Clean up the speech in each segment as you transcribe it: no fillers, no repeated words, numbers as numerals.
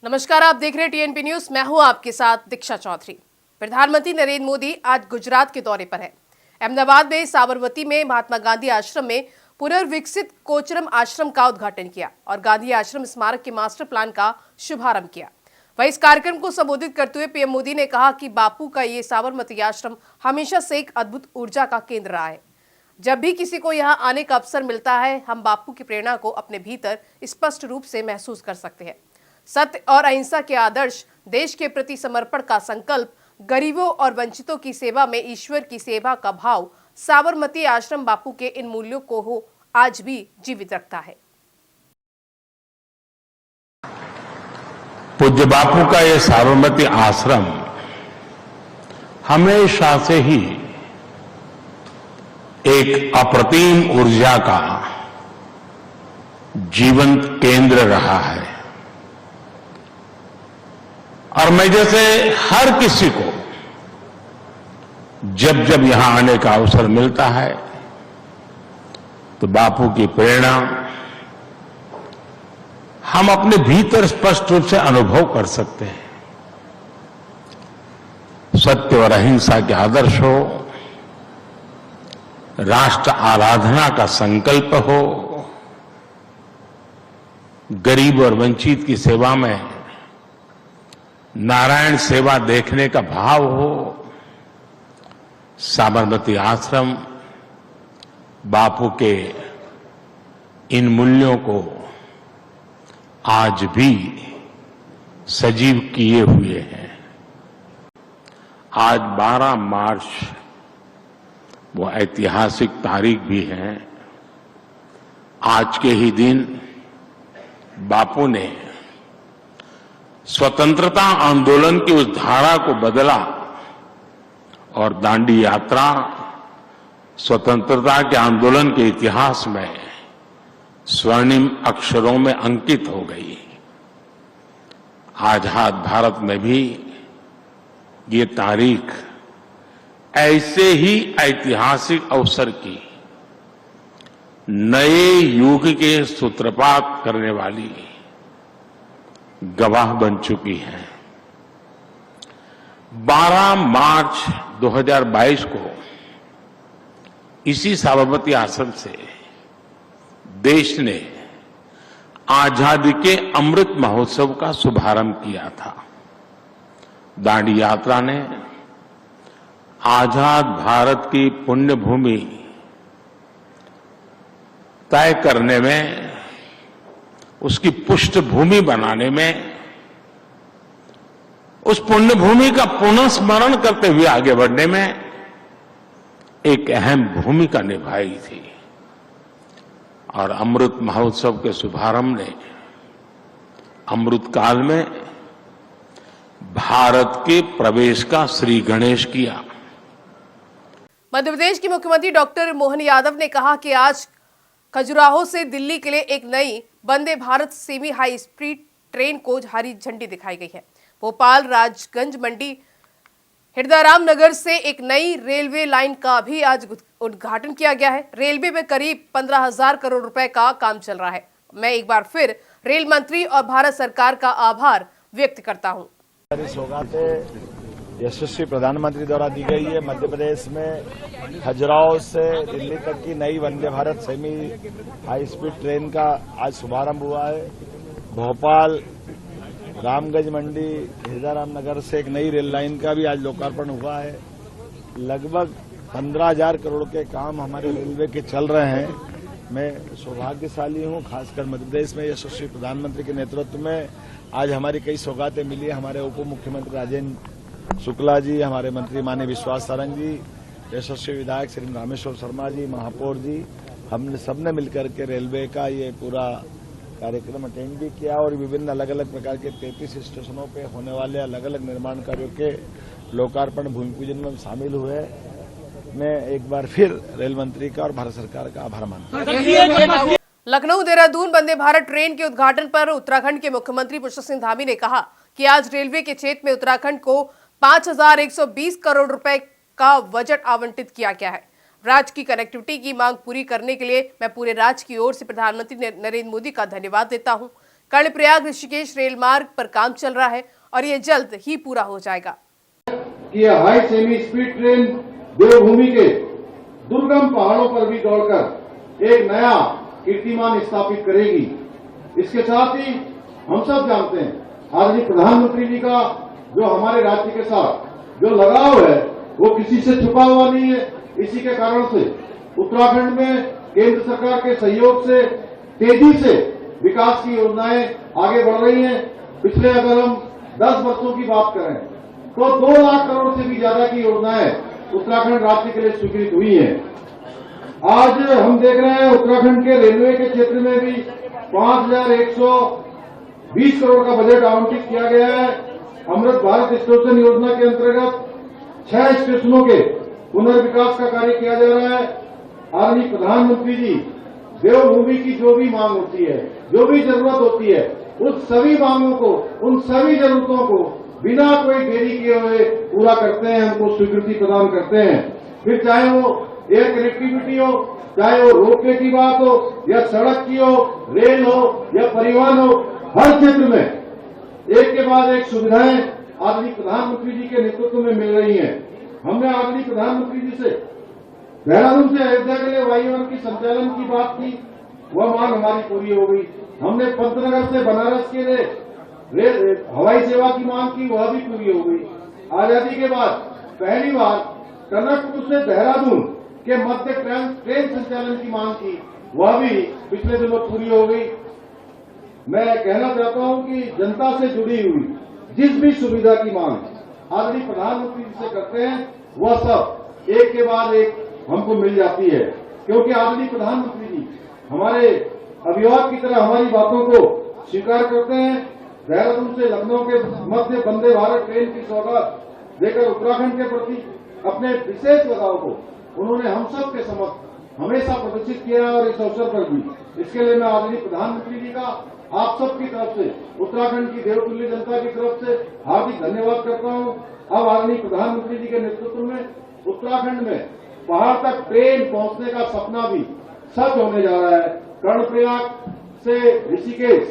नमस्कार, आप देख रहे हैं टीएनपी न्यूज। मैं हूं आपके साथ दीक्षा चौधरी। प्रधानमंत्री नरेंद्र मोदी आज गुजरात के दौरे पर है। अहमदाबाद में साबरमती में महात्मा गांधी आश्रम में पुनर्विकसित कोचरम आश्रम का उद्घाटन किया और गांधी आश्रम स्मारक के मास्टर प्लान का शुभारंभ किया। वहीं इस कार्यक्रम को संबोधित करते हुए पीएम मोदी ने कहा कि बापू का ये साबरमती आश्रम हमेशा से एक अद्भुत ऊर्जा का केंद्र रहा है। जब भी किसी को यहाँ आने का अवसर मिलता है, हम बापू की प्रेरणा को अपने भीतर स्पष्ट रूप से महसूस कर सकते हैं। सत्य और अहिंसा के आदर्श, देश के प्रति समर्पण का संकल्प, गरीबों और वंचितों की सेवा में ईश्वर की सेवा का भाव, साबरमती आश्रम बापू के इन मूल्यों को आज भी जीवित रखता है। पूज्य बापू का ये साबरमती आश्रम हमेशा से ही एक अप्रतिम ऊर्जा का जीवंत केंद्र रहा है और मैं जैसे हर किसी को जब जब यहां आने का अवसर मिलता है तो बापू की प्रेरणा हम अपने भीतर स्पष्ट रूप से अनुभव कर सकते हैं। सत्य और अहिंसा के आदर्श हो, राष्ट्र आराधना का संकल्प हो, गरीब और वंचित की सेवा में नारायण सेवा देखने का भाव हो, साबरमती आश्रम बापू के इन मूल्यों को आज भी सजीव किए हुए हैं। आज 12 मार्च वो ऐतिहासिक तारीख भी है। आज के ही दिन बापू ने स्वतंत्रता आंदोलन की उस धारा को बदला और दांडी यात्रा स्वतंत्रता के आंदोलन के इतिहास में स्वर्णिम अक्षरों में अंकित हो गई। आजाद भारत में भी ये तारीख ऐसे ही ऐतिहासिक अवसर की नए युग के सूत्रपात करने वाली गवाह बन चुकी है। 12 मार्च 2022 को इसी साबरमती आश्रम से देश ने आजादी के अमृत महोत्सव का शुभारंभ किया था। दांडी यात्रा ने आजाद भारत की पुण्य भूमि तय करने में, उसकी पृष्ठभूमि बनाने में, उस पुण्य भूमि का पुनः स्मरण करते हुए आगे बढ़ने में एक अहम भूमिका निभाई थी। और अमृत महोत्सव के शुभारंभ ने अमृत काल में भारत के प्रवेश का श्री गणेश किया। मध्य प्रदेश के मुख्यमंत्री डॉक्टर मोहन यादव ने कहा कि आज खजुराहो से दिल्ली के लिए एक नई Vande Bharat semi high speed train को हरी झंडी दिखाई गई है। भोपाल राजगंज मंडी हिरदाराम नगर से एक नई रेलवे लाइन का भी आज उद्घाटन किया गया है। रेलवे में करीब 15,000 करोड़ रुपए का काम चल रहा है। मैं एक बार फिर रेल मंत्री और भारत सरकार का आभार व्यक्त करता हूं। यशस्वी प्रधानमंत्री द्वारा दी गई है। मध्य प्रदेश में खजुराहो से दिल्ली तक की नई Vande Bharat semi high speed train का आज शुभारंभ हुआ है। भोपाल रामगंज मंडी हिरदाराम नगर से एक नई रेल लाइन का भी आज लोकार्पण हुआ है। लगभग 15,000 करोड़ के काम हमारे रेलवे के चल रहे हैं। मैं सौभाग्यशाली हूं, खासकर मध्य प्रदेश में यशस्वी प्रधानमंत्री के नेतृत्व में आज हमारी कई सौगातें मिली। हमारे उप मुख्यमंत्री राजेंद्र शुक्ला जी, हमारे मंत्री माननीय विश्वास सारंग जी, यशस्वी विधायक श्री रामेश्वर शर्मा जी, महापौर जी, हमने सबने मिलकर के रेलवे का ये पूरा कार्यक्रम अटेंड भी किया और विभिन्न अलग अलग प्रकार के 33 स्टेशनों पे होने वाले अलग अलग निर्माण कार्यों के लोकार्पण भूमि पूजन में शामिल हुए। मैं एक बार फिर रेल मंत्री का और भारत सरकार का आभार मानता हूं। लखनऊ देहरादून वंदे भारत ट्रेन के उद्घाटन पर उत्तराखंड के मुख्यमंत्री पुष्कर सिंह धामी ने कहा कि आज रेलवे के क्षेत्र में उत्तराखंड को 5,120 करोड़ रुपए का बजट आवंटित किया गया है। राज्य की कनेक्टिविटी की मांग पूरी करने के लिए मैं पूरे राज्य की ओर से प्रधानमंत्री नरेंद्र मोदी का धन्यवाद देता हूं। कर्णप्रयाग ऋषिकेश रेल मार्ग पर काम चल रहा है और ये जल्द ही पूरा हो जाएगा। कि यह हाई सेमी स्पीड ट्रेन देवभूमि के दुर्गम पहाड़ों पर भी दौड़कर एक नया कीर्तिमान स्थापित करेगी। इसके साथ ही हम सब जानते हैं आदरणीय प्रधानमंत्री जी का जो हमारे राज्य के साथ जो लगाव है वो किसी से छुपा हुआ नहीं है। इसी के कारण से उत्तराखंड में केंद्र सरकार के सहयोग से तेजी से विकास की योजनाएं आगे बढ़ रही हैं। पिछले अगर हम 10 वर्षों की बात करें तो 2 लाख करोड़ से भी ज्यादा की योजनाएं उत्तराखंड राज्य के लिए स्वीकृत हुई हैं। आज हम देख रहे हैं उत्तराखंड के रेलवे के क्षेत्र में भी 5,120 करोड़ का बजट आवंटित किया गया है। अमृत भारत स्टेशन योजना के अंतर्गत 6 स्टेशनों के पुनर्विकास का कार्य किया जा रहा है। आदरणीय प्रधानमंत्री जी देवभूमि की जो भी मांग होती है, जो भी जरूरत होती है, उन सभी मांगों को, उन सभी जरूरतों को बिना कोई देरी किए हुए पूरा करते हैं, हमको स्वीकृति प्रदान करते हैं। फिर चाहे वो एयर कनेक्टिविटी हो, चाहे वो रोपवे की बात हो या सड़क की हो, रेल हो या परिवहन हो, हर क्षेत्र में एक के बाद एक सुविधाएं आदरणीय प्रधानमंत्री जी के नेतृत्व में मिल रही हैं। हमने आदरणीय प्रधानमंत्री जी से देहरादून से अयोध्या के लिए वायुयान की संचालन की बात की, वह मांग हमारी पूरी हो गई। हमने पंतनगर से बनारस के लिए हवाई सेवा की मांग की, वह भी पूरी हो गई। आजादी के बाद पहली बार टनकपुर से देहरादून के मध्य ट्रेन संचालन की मांग की, वह भी पिछले दिनों पूरी हो गई। मैं कहना चाहता हूं कि जनता से जुड़ी हुई जिस भी सुविधा की मांग आदरणीय प्रधानमंत्री जी से करते हैं, वह सब एक के बाद एक हमको मिल जाती है, क्योंकि आदरणीय प्रधानमंत्री जी हमारे अभिभावक की तरह हमारी बातों को स्वीकार करते हैं। देहरादून से लखनऊ के मध्य वंदे भारत ट्रेन की सौगात देकर उत्तराखंड के प्रति अपने विशेष लगाव को उन्होंने हम सब के समक्ष हमेशा प्रदर्शित किया और इस अवसर पर भी इसके लिए मैं आदरणीय प्रधानमंत्री जी का आप सब की तरफ से, उत्तराखंड की देवतुल्य जनता की तरफ से हार्दिक धन्यवाद करता हूं। अब आदरणीय प्रधानमंत्री जी के नेतृत्व में उत्तराखंड में पहाड़ तक ट्रेन पहुंचने का सपना भी सच होने जा रहा है। कर्णप्रयाग से ऋषिकेश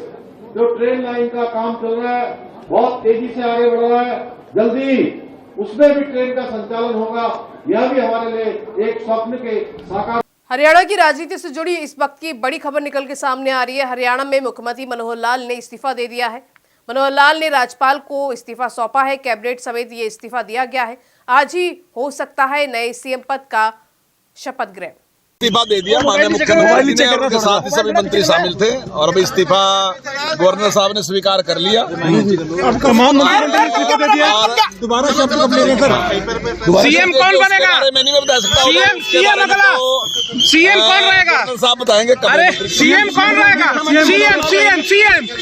जो ट्रेन लाइन का काम चल रहा है बहुत तेजी से आगे बढ़ रहा है। जल्दी उसमें भी ट्रेन का संचालन होगा, यह भी हमारे लिए एक स्वप्न के साकार। हरियाणा की राजनीति से जुड़ी इस वक्त की बड़ी खबर निकल के सामने आ रही है। हरियाणा में मुख्यमंत्री मनोहर लाल ने इस्तीफा दे दिया है। मनोहर लाल ने राज्यपाल को इस्तीफा सौंपा है। कैबिनेट समेत ये इस्तीफा दिया गया है। आज ही हो सकता है नए सीएम पद का शपथ ग्रहण। इस्तीफा दे दिया माननीय मुख्यमंत्री ने, और उनके साथ ही सभी मंत्री शामिल थे और अभी इस्तीफा गवर्नर साहब ने स्वीकार कर लिया। अब तमाम मंत्रिमंडल ने इस्तीफा दे दिया, दोबारा शपथ कब लेंगे सर? सीएम कौन बनेगा? मैं नहीं बता सकता। सीएम कौन रहेगा? साहब बताएंगे। अरे सीएम कौन रहेगा?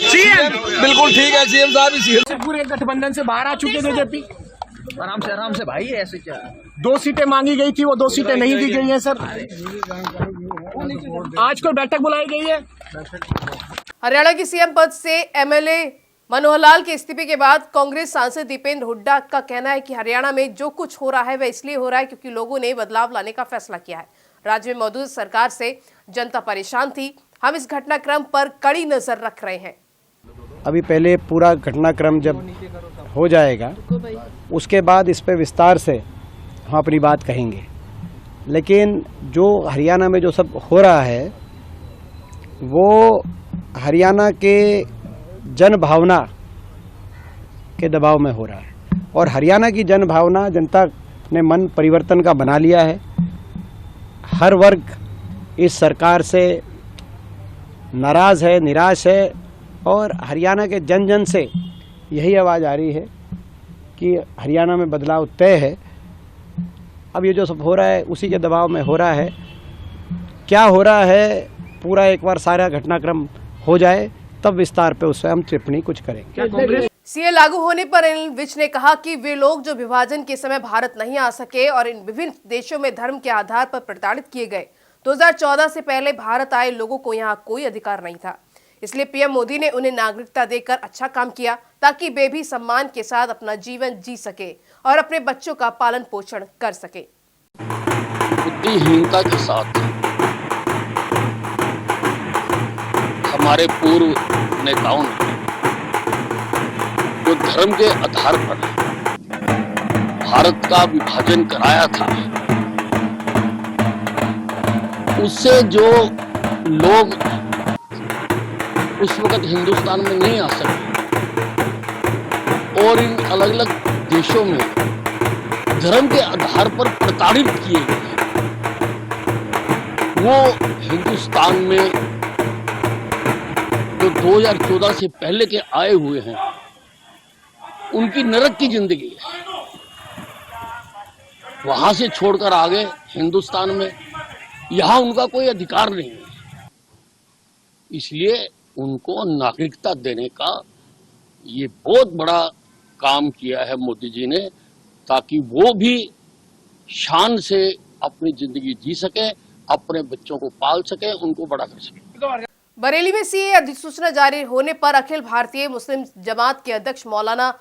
सीएम बिल्कुल ठीक है, सीएम साहब ही सीएम। पूरे गठबंधन से बाहर आ चुके बीजेपी। आराम से भाई, ऐसे क्या 2 सीटें मांगी गई थी, वो 2 सीटें नहीं दी गई हैं सर। आज कोई बैठक बुलाई गई है। हरियाणा की सीएम पद से एमएलए मनोहर लाल के इस्तीफे के बाद कांग्रेस सांसद दीपेंद्र हुड्डा का कहना है कि हरियाणा में जो कुछ हो रहा है वह इसलिए हो रहा है क्योंकि लोगों ने बदलाव लाने का फैसला किया है। राज्य में मौजूद सरकार से जनता परेशान थी। हम इस घटनाक्रम पर कड़ी नजर रख रहे हैं। अभी पहले पूरा घटनाक्रम जब हो जाएगा उसके बाद इस पे विस्तार से हम अपनी बात कहेंगे। लेकिन जो हरियाणा में जो सब हो रहा है वो हरियाणा के जन भावना के दबाव में हो रहा है और हरियाणा की जन भावना, जनता ने मन परिवर्तन का बना लिया है। हर वर्ग इस सरकार से नाराज है, निराश है और हरियाणा के जन जन से यही आवाज़ आ रही है कि हरियाणा में बदलाव तय है। अब ये जो सब हो रहा है उसी के दबाव में हो रहा है। क्या हो रहा है पूरा एक बार सारा घटनाक्रम हो जाए तब विस्तार पे उससे हम टिप्पणी कुछ करेंगे। सीए लागू होने पर अनिल विज ने कहा कि वे लोग जो विभाजन के समय भारत नहीं आ सके और इन विभिन्न देशों में धर्म के आधार पर प्रताड़ित किए गए, 2014 से पहले भारत आए लोगों को यहाँ कोई अधिकार नहीं था। इसलिए पीएम मोदी ने उन्हें नागरिकता देकर अच्छा काम किया ताकि वे भी सम्मान के साथ अपना जीवन जी सके और अपने बच्चों का पालन पोषण कर सके। बुद्धिहीनता के साथ हमारे पूर्व नेताओं ने जो धर्म के आधार पर भारत का विभाजन कराया था, उससे जो लोग उस वक्त हिंदुस्तान में नहीं आ सके और इन अलग अलग देशों में धर्म के आधार पर प्रताड़ित किए गए, वो हिंदुस्तान में जो 2014 से पहले के आए हुए हैं, उनकी नरक की जिंदगी है। वहां से छोड़कर आ गए हिंदुस्तान में, यहां उनका कोई अधिकार नहीं है। इसलिए उनको नागरिकता देने का ये बहुत बड़ा काम किया है मोदी जी ने, ताकि वो भी शान से अपनी जिंदगी जी सके, अपने बच्चों को पाल सके, उनको बड़ा कर सके। बरेली में सीए अधिसूचना जारी होने पर अखिल भारतीय मुस्लिम जमात के अध्यक्ष मौलाना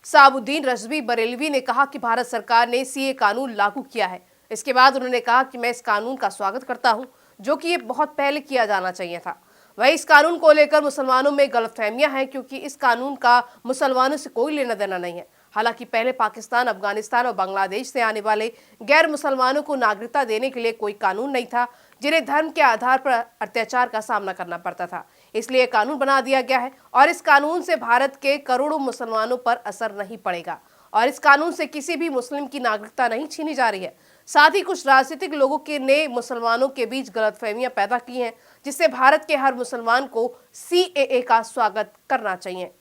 साबुद्दीन रजवी बरेलवी ने कहा कि भारत सरकार ने सीए कानून लागू किया है। इसके बाद उन्होंने कहा कि मैं इस कानून का स्वागत करता हूं, जो कि ये बहुत पहले किया जाना चाहिए था। वहीं इस कानून को लेकर मुसलमानों में गलतफहमियां हैं, क्योंकि इस कानून का मुसलमानों से कोई लेना देना नहीं है। हालांकि पहले पाकिस्तान, अफगानिस्तान और बांग्लादेश से आने वाले गैर मुसलमानों को नागरिकता देने के लिए कोई कानून नहीं था, जिन्हें धर्म के आधार पर अत्याचार का सामना करना पड़ता था। इसलिए कानून बना दिया गया है और इस कानून से भारत के करोड़ों मुसलमानों पर असर नहीं पड़ेगा और इस कानून से किसी भी मुस्लिम की नागरिकता नहीं छीनी जा रही है। साथ ही कुछ राजनीतिक लोगों ने मुसलमानों के बीच गलतफहमियां पैदा की हैं, जिससे भारत के हर मुसलमान को सीएए का स्वागत करना चाहिए।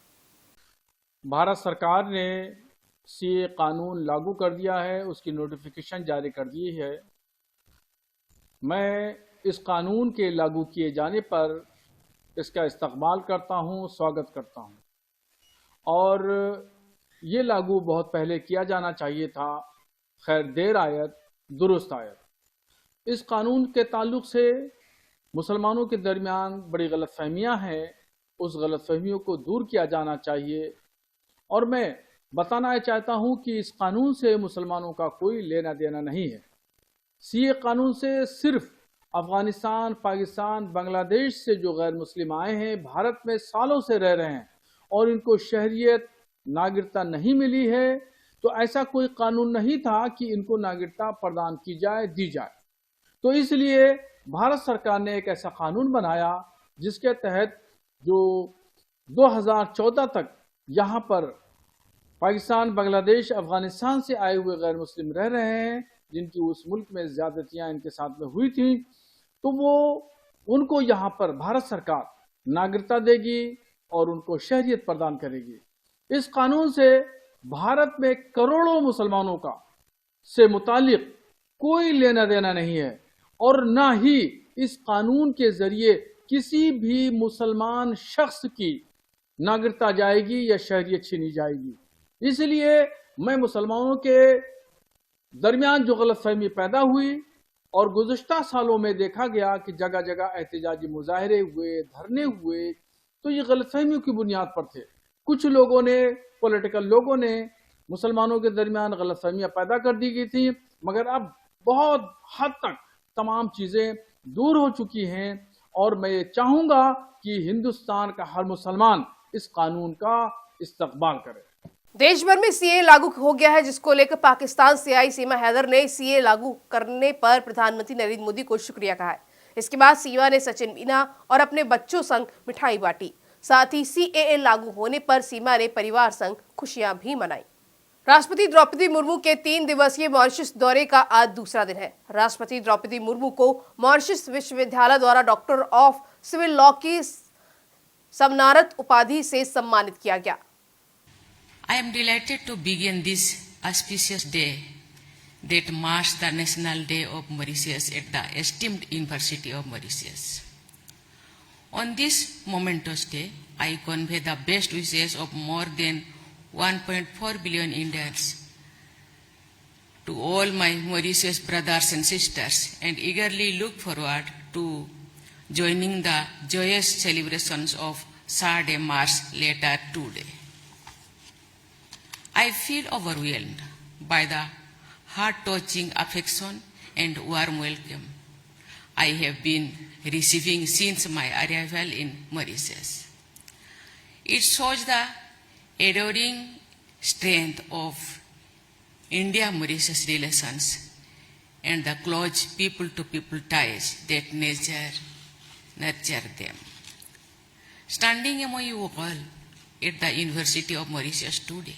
भारत सरकार ने सीए कानून लागू कर दिया है, उसकी नोटिफिकेशन जारी कर दी है। मैं इस कानून के लागू किए जाने पर इसका इस्तकबाल करता हूं, स्वागत करता हूं और ये लागू बहुत पहले किया जाना चाहिए था। खैर देर आयत दुरुस्त आयत। इस कानून के ताल्लुक से मुसलमानों के दरमियान बड़ी गलतफहमियां हैं, उस गलतफहमियों को दूर किया जाना चाहिए और मैं बताना चाहता हूं कि इस कानून से मुसलमानों का कोई लेना देना नहीं है। सीए कानून से सिर्फ अफगानिस्तान, पाकिस्तान, बांग्लादेश से जो गैर मुस्लिम आए हैं, भारत में सालों से रह रहे हैं और इनको शहरियत, नागरिकता नहीं मिली है, तो ऐसा कोई कानून नहीं था कि इनको नागरिकता प्रदान की जाए, दी जाए। तो इसलिए भारत सरकार ने एक ऐसा कानून बनाया जिसके तहत जो 2014 तक यहाँ पर पाकिस्तान, बांग्लादेश, अफगानिस्तान से आए हुए गैर मुस्लिम रह रहे हैं, जिनकी उस मुल्क में ज्यादतियां इनके साथ में हुई थी, तो वो उनको यहाँ पर भारत सरकार नागरिकता देगी और उनको शहरियत प्रदान करेगी। इस कानून से भारत में करोड़ों मुसलमानों का से मुतालिक कोई लेना देना नहीं है और ना ही इस कानून के जरिए किसी भी मुसलमान शख्स की नागरिकता जाएगी या शहरियत छीनी जाएगी। इसलिए मैं मुसलमानों के दरमियान जो गलतफहमी पैदा हुई और गुज़श्ता सालों में देखा गया कि जगह जगह एहतजाजी मुजाहरे हुए, धरने हुए, तो ये गलतफहमियों की बुनियाद पर थे। कुछ लोगों ने, पॉलिटिकल लोगों ने मुसलमानों के दरमियान गलतफहमियां पैदा कर दी गई थी, मगर अब बहुत हद तक तमाम चीजें दूर हो चुकी हैं और मैं ये चाहूंगा कि हिंदुस्तान का हर मुसलमान इस कानून का इस्तकबाल करे। देश भर में सीए लागू हो गया है, जिसको लेकर पाकिस्तान से आई सीमा हैदर ने सीए लागू करने पर प्रधानमंत्री नरेंद्र मोदी को शुक्रिया कहा है। इसके बाद सीमा ने सचिन मीना और अपने बच्चों संग मिठाई बांटी। साथ ही सीएए लागू होने पर सीमा ने परिवार संग खुशियां भी मनाई। राष्ट्रपति द्रौपदी मुर्मू के 3 दिवसीय मॉरिशस दौरे का आज दूसरा दिन है। राष्ट्रपति द्रौपदी मुर्मू को मॉरिशस विश्वविद्यालय द्वारा डॉक्टर ऑफ सिविल लॉ की सम्मानित उपाधि से सम्मानित किया गया। I am delighted to begin this auspicious day that marks the National Day of Mauritius at the esteemed University of Mauritius. On this momentous day, I convey the best wishes of more than 1.4 billion Indians to all my Mauritius brothers and sisters and eagerly look forward to joining the joyous celebrations of Saturday March later today. I feel overwhelmed by the heart-touching affection and warm welcome I have been receiving since my arrival in Mauritius. It shows the enduring strength of India-Mauritius relations and the close people-to-people ties that nurture them. Standing among you all at the University of Mauritius today,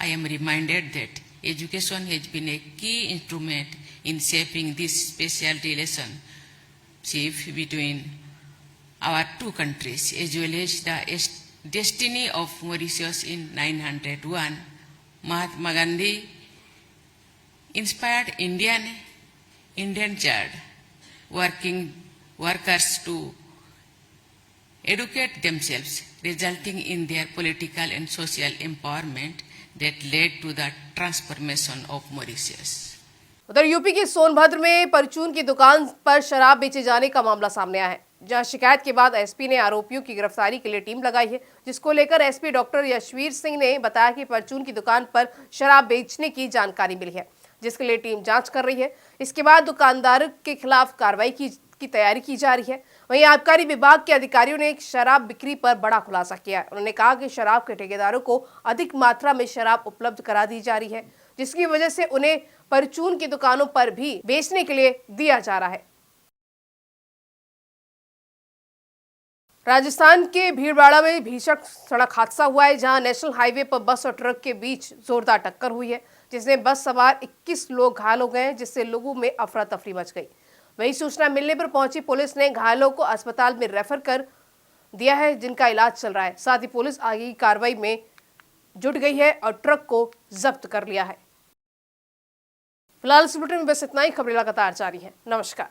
I am reminded that education has been a key instrument in shaping this special relationship between our two countries, as well as the destiny of Mauritius in 901. Mahatma Gandhi inspired Indian child workers to educate themselves, resulting in their political and social empowerment that led to the transformation of Mauritius. उधर UP के सोनभद्र में परचून की दुकान पर शराब बेचे जाने का मामला सामने आया है, जहां शिकायत के बाद एसपी ने आरोपियों की गिरफ्तारी के लिए टीम लगाई है, जिसको लेकर एसपी डॉक्टर यशवीर सिंह ने बताया कि परचून की दुकान पर शराब बेचने की जानकारी मिली है, जिसके लिए टीम जांच कर रही है। इसके बाद दुकानदार के खिलाफ कार्रवाई की तैयारी की जा रही है। वहीं आबकारी विभाग के अधिकारियों ने शराब बिक्री पर बड़ा खुलासा किया है। उन्होंने कहा कि शराब के ठेकेदारों को अधिक मात्रा में शराब उपलब्ध करा दी जा रही है, जिसकी वजह से उन्हें परचून की दुकानों पर भी बेचने के लिए दिया जा रहा है। राजस्थान के भीलवाड़ा में भीषण सड़क हादसा हुआ है, जहां नेशनल हाईवे पर बस और ट्रक के बीच जोरदार टक्कर हुई है, जिसमें बस सवार 21 लोग घायल हो गए हैं, जिससे लोगों में अफरा तफरी मच गई। वहीं सूचना मिलने पर पहुंची पुलिस ने घायलों को अस्पताल में रेफर कर दिया है, जिनका इलाज चल रहा है। साथ ही पुलिस आगे की कार्रवाई में जुट गई है और ट्रक को जब्त कर लिया है। फिलहाल इस बुलेटिन में बस इतना ही। खबरें लगातार जारी हैं। नमस्कार।